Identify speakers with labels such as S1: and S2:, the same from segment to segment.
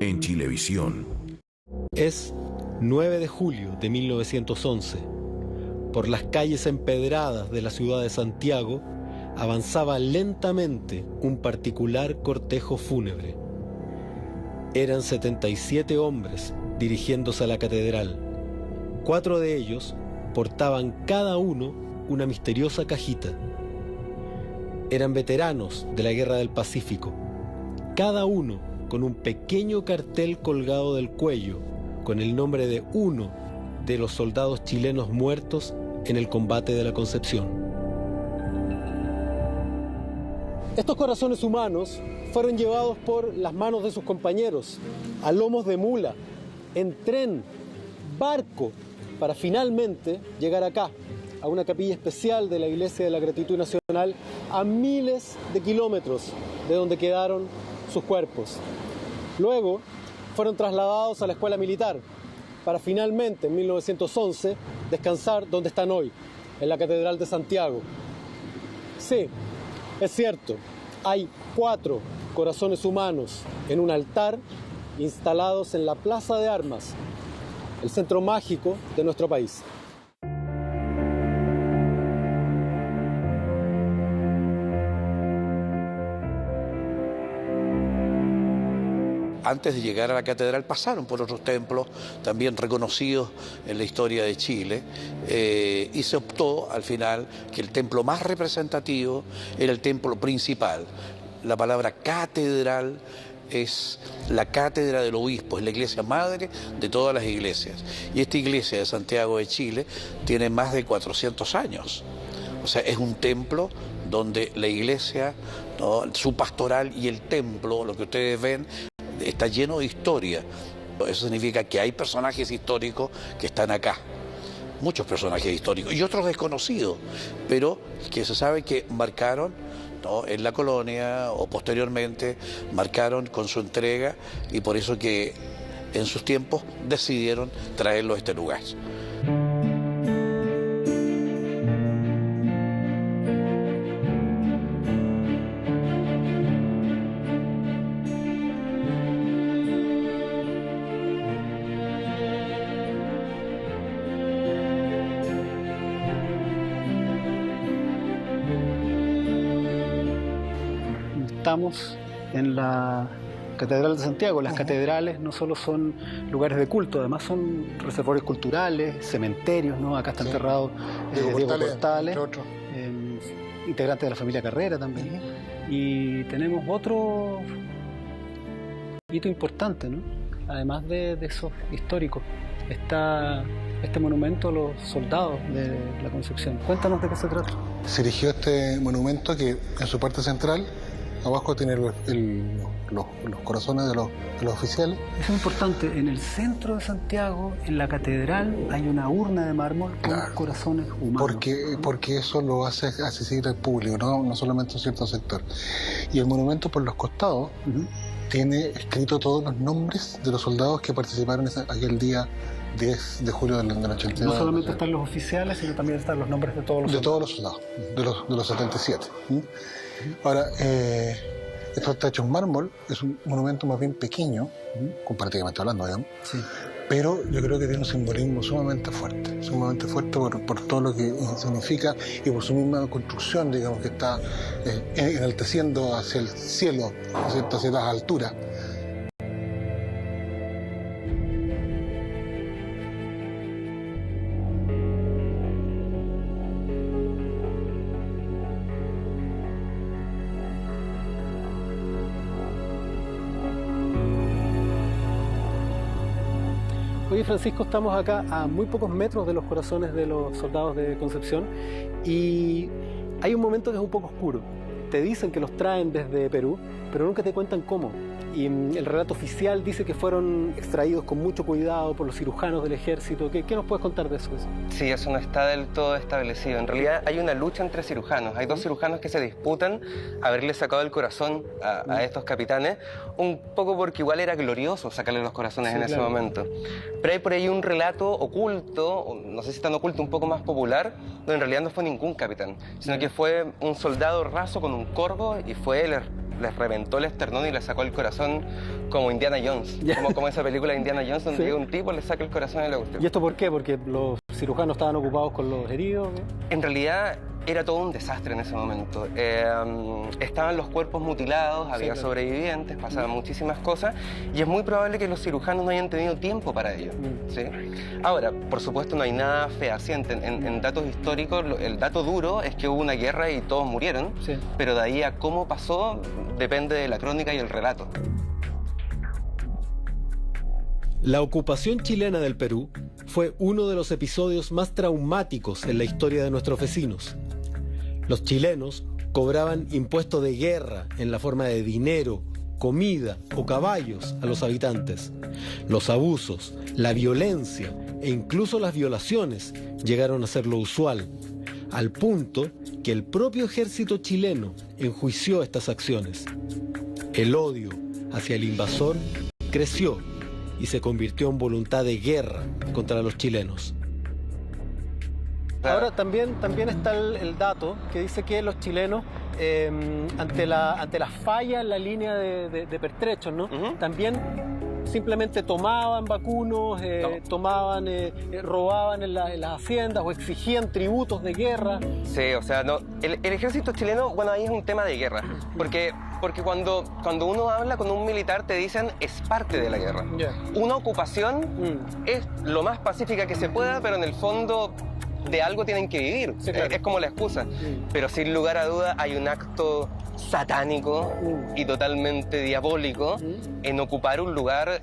S1: en Chilevisión.
S2: Es 9 de julio de 1911. Por las calles empedradas de la ciudad de Santiago avanzaba lentamente un particular cortejo fúnebre. Eran 77 hombres dirigiéndose a la catedral. 4 de ellos portaban cada uno una misteriosa cajita. Eran veteranos de la Guerra del Pacífico, cada uno con un pequeño cartel colgado del cuello con el nombre de uno de los soldados chilenos muertos en el combate de la Concepción. Estos corazones humanos fueron llevados por las manos de sus compañeros, a lomos de mula, en tren, barco, para finalmente llegar acá, a una capilla especial de la Iglesia de la Gratitud Nacional, a miles de kilómetros de donde quedaron sus cuerpos. Luego fueron trasladados a la escuela militar, para finalmente, en 1911, descansar donde están hoy, en la Catedral de Santiago. Sí, es cierto, hay 4 corazones humanos en un altar instalados en la Plaza de Armas, el centro mágico de nuestro país.
S3: Antes de llegar a la catedral pasaron por otros templos también reconocidos en la historia de Chile y se optó al final que el templo más representativo era el templo principal. La palabra catedral es la cátedra del obispo, es la iglesia madre de todas las iglesias. Y esta iglesia de Santiago de Chile tiene más de 400 años. O sea, es un templo donde la iglesia, ¿no?, su pastoral y el templo, lo que ustedes ven, está lleno de historia. Eso significa que hay personajes históricos que están acá. Muchos personajes históricos y otros desconocidos, pero que se sabe que marcaron, ¿no?, en la colonia o posteriormente marcaron con su entrega, y por eso que en sus tiempos decidieron traerlo a este lugar.
S4: Estamos en la Catedral de Santiago. Las catedrales no solo son lugares de culto, además son reservorios culturales, cementerios, ¿no? Acá está enterrado Diego Portales, integrante de la familia Carrera también. Y tenemos otro hito importante, ¿no? Además de esos históricos, está este monumento a los soldados de la Concepción. Cuéntanos de qué se trata.
S5: Se erigió este monumento que en su parte central abajo tiene los corazones de los oficiales.
S4: Es importante, en el centro de Santiago, en la catedral, hay una urna de mármol con corazones humanos.
S5: Porque eso lo hace accesible al público, no solamente a un cierto sector. Y el monumento por los costados tiene escrito todos los nombres de los soldados que participaron aquel día 10 de julio del 82.
S4: No solamente están los oficiales, sino también están los nombres de todos los soldados.
S5: De todos los soldados, de los 77. Ahora, esto está hecho en mármol, es un monumento más bien pequeño, comparativamente hablando, digamos, pero yo creo que tiene un simbolismo sumamente fuerte por todo lo que significa y por su misma construcción, digamos, que está enalteciendo hacia el cielo, hacia las alturas.
S2: Oye, Francisco, estamos acá a muy pocos metros de los corazones de los soldados de Concepción y hay un momento que es un poco oscuro. Te dicen que los traen desde Perú, pero nunca te cuentan cómo. Y el relato oficial dice que fueron extraídos con mucho cuidado por los cirujanos del ejército. ¿Qué nos puedes contar de eso?
S6: Sí, eso no está del todo establecido. En realidad hay una lucha entre cirujanos. Hay 2 cirujanos que se disputan haberle sacado el corazón a estos capitanes, un poco porque igual era glorioso sacarle los corazones en ese momento. Pero hay por ahí un relato oculto, no sé si tan oculto, un poco más popular, donde en realidad no fue ningún capitán, sino que fue un soldado raso con un corvo y fue él les reventó el esternón y les sacó el corazón como Indiana Jones. Como esa película de Indiana Jones donde llega un tipo, le saca el corazón y la cuestión.
S2: ¿Y esto por qué? ¿Porque los cirujanos estaban ocupados con los heridos?
S6: En realidad era todo un desastre en ese momento. Estaban los cuerpos mutilados, había sobrevivientes, pasaban muchísimas cosas y es muy probable que los cirujanos no hayan tenido tiempo para ello. ¿Sí? Ahora, por supuesto, no hay nada fehaciente. En datos históricos, el dato duro es que hubo una guerra y todos murieron, pero de ahí a cómo pasó depende de la crónica y el relato.
S2: La ocupación chilena del Perú fue uno de los episodios más traumáticos en la historia de nuestros vecinos. Los chilenos cobraban impuestos de guerra en la forma de dinero, comida o caballos a los habitantes. Los abusos, la violencia e incluso las violaciones llegaron a ser lo usual, al punto que el propio ejército chileno enjuició estas acciones. El odio hacia el invasor creció y se convirtió en voluntad de guerra contra los chilenos. Ahora también está el dato que dice que los chilenos, ante la falla en la línea de pertrechos, ¿no? También simplemente tomaban vacunos, robaban en las haciendas o exigían tributos de guerra.
S6: Sí, o sea, no, el ejército chileno, bueno, ahí es un tema de guerra, porque cuando uno habla con un militar te dicen es parte de la guerra. Una ocupación es lo más pacífica que se pueda, pero en el fondo de algo tienen que vivir, es como la excusa. Pero sin lugar a duda hay un acto satánico y totalmente diabólico en ocupar un lugar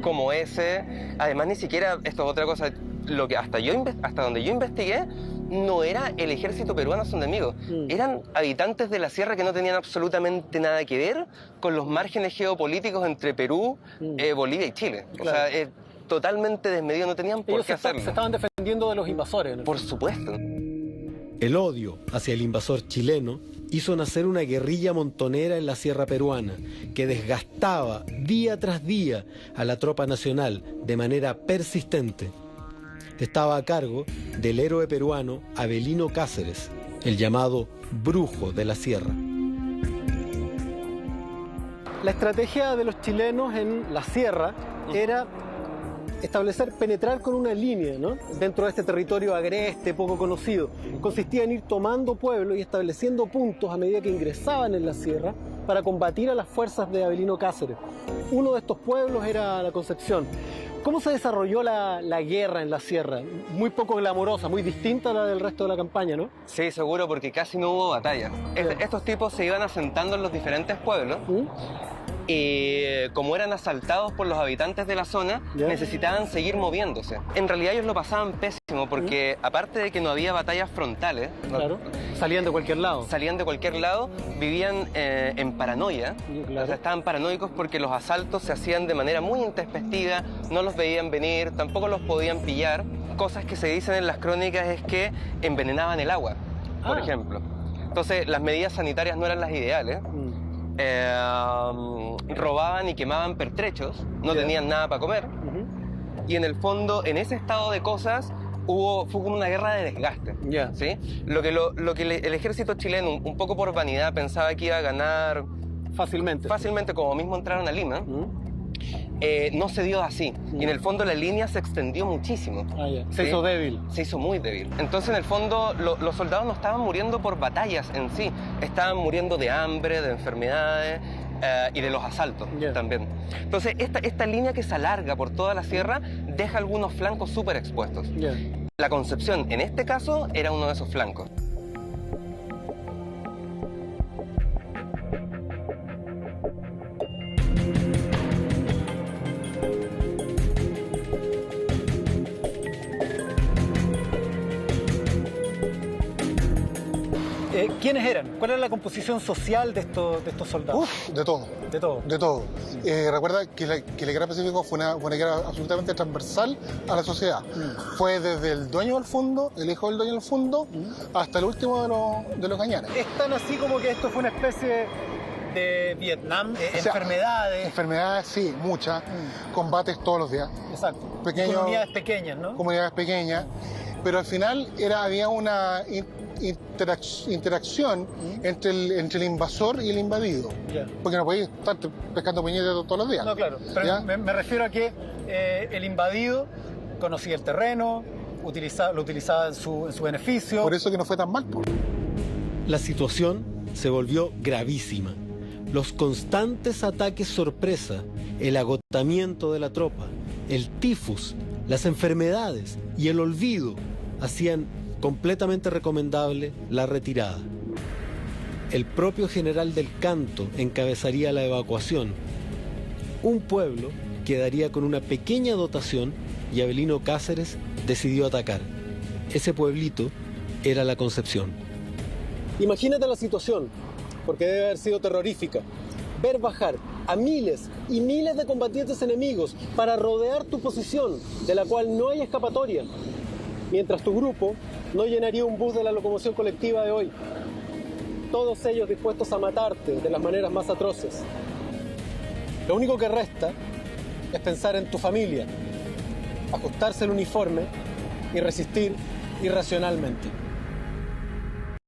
S6: como ese. Además, ni siquiera, esto es otra cosa, lo que hasta donde yo investigué, no era el ejército peruano su enemigo, eran habitantes de la sierra que no tenían absolutamente nada que ver con los márgenes geopolíticos entre Perú, Bolivia y Chile. O sea, totalmente desmedido, no tenían por qué hacerlo.
S2: Se estaban defendiendo de los invasores, ¿no?
S6: Por supuesto.
S2: El odio hacia el invasor chileno hizo nacer una guerrilla montonera en la sierra peruana que desgastaba día tras día a la tropa nacional de manera persistente. Estaba a cargo del héroe peruano Avelino Cáceres, el llamado Brujo de la Sierra. La estrategia de los chilenos en la sierra era penetrar con una línea, ¿no?, dentro de este territorio agreste, poco conocido. Consistía en ir tomando pueblos y estableciendo puntos a medida que ingresaban en la sierra para combatir a las fuerzas de Avelino Cáceres. Uno de estos pueblos era La Concepción. ¿Cómo se desarrolló la guerra en la sierra? Muy poco glamorosa, muy distinta a la del resto de la campaña, ¿no?
S6: Sí, seguro, porque casi no hubo batalla. Estos tipos se iban asentando en los diferentes pueblos y como eran asaltados por los habitantes de la zona, necesitaban seguir moviéndose. En realidad ellos lo pasaban pésimo porque aparte de que no había batallas frontales,
S2: salían de cualquier lado,
S6: vivían en paranoia. O sea, estaban paranoicos porque los asaltos se hacían de manera muy intempestiva, no los veían venir, tampoco los podían pillar. Cosas que se dicen en las crónicas es que envenenaban el agua, por ejemplo. Entonces las medidas sanitarias no eran las ideales. Robaban y quemaban pertrechos, no tenían nada para comer. Y en el fondo, en ese estado de cosas, fue como una guerra de desgaste. ¿Sí? Lo que el ejército chileno, un poco por vanidad, pensaba que iba a ganar fácilmente, como mismo entraron a Lima, no se dio así. Y en el fondo la línea se extendió muchísimo.
S2: Se hizo débil.
S6: Se hizo muy débil. Entonces en el fondo los soldados no estaban muriendo por batallas en sí, estaban muriendo de hambre, de enfermedades y de los asaltos también. Entonces esta línea que se alarga por toda la sierra deja algunos flancos súper expuestos. La Concepción, en este caso, era uno de esos flancos.
S2: ¿Quiénes eran? ¿Cuál era la composición social de estos soldados?
S5: De todo. De todo. Recuerda que la Guerra del Pacífico fue una guerra absolutamente transversal a la sociedad. Fue desde el dueño del fondo, el hijo del dueño del fondo, hasta el último de los gañanes.
S2: Es tan así como que esto fue una especie de Vietnam, enfermedades.
S5: Enfermedades, sí, muchas. Combates todos los días.
S2: Exacto.
S5: Comunidades
S2: pequeñas, ¿no?
S5: Comunidades pequeñas. pero al final había una interacción entre el invasor y el invadido.
S4: Ya.
S5: Porque no podéis estar pescando puñetes todos los días.
S4: No, claro. Pero me refiero a que el invadido conocía el terreno, lo utilizaba en su beneficio.
S5: Por eso que no fue tan mal.
S2: La situación se volvió gravísima. Los constantes ataques sorpresa, el agotamiento de la tropa, el tifus, las enfermedades y el olvido hacían completamente recomendable la retirada. El propio general del Canto encabezaría la evacuación. Un pueblo quedaría con una pequeña dotación y Avelino Cáceres decidió atacar. Ese pueblito era La Concepción. Imagínate la situación, porque debe haber sido terrorífica. Ver bajar a miles y miles de combatientes enemigos para rodear tu posición, de la cual no hay escapatoria, mientras tu grupo no llenaría un bus de la locomoción colectiva de hoy. Todos ellos dispuestos a matarte de las maneras más atroces. Lo único que resta es pensar en tu familia, ajustarse el uniforme y resistir irracionalmente.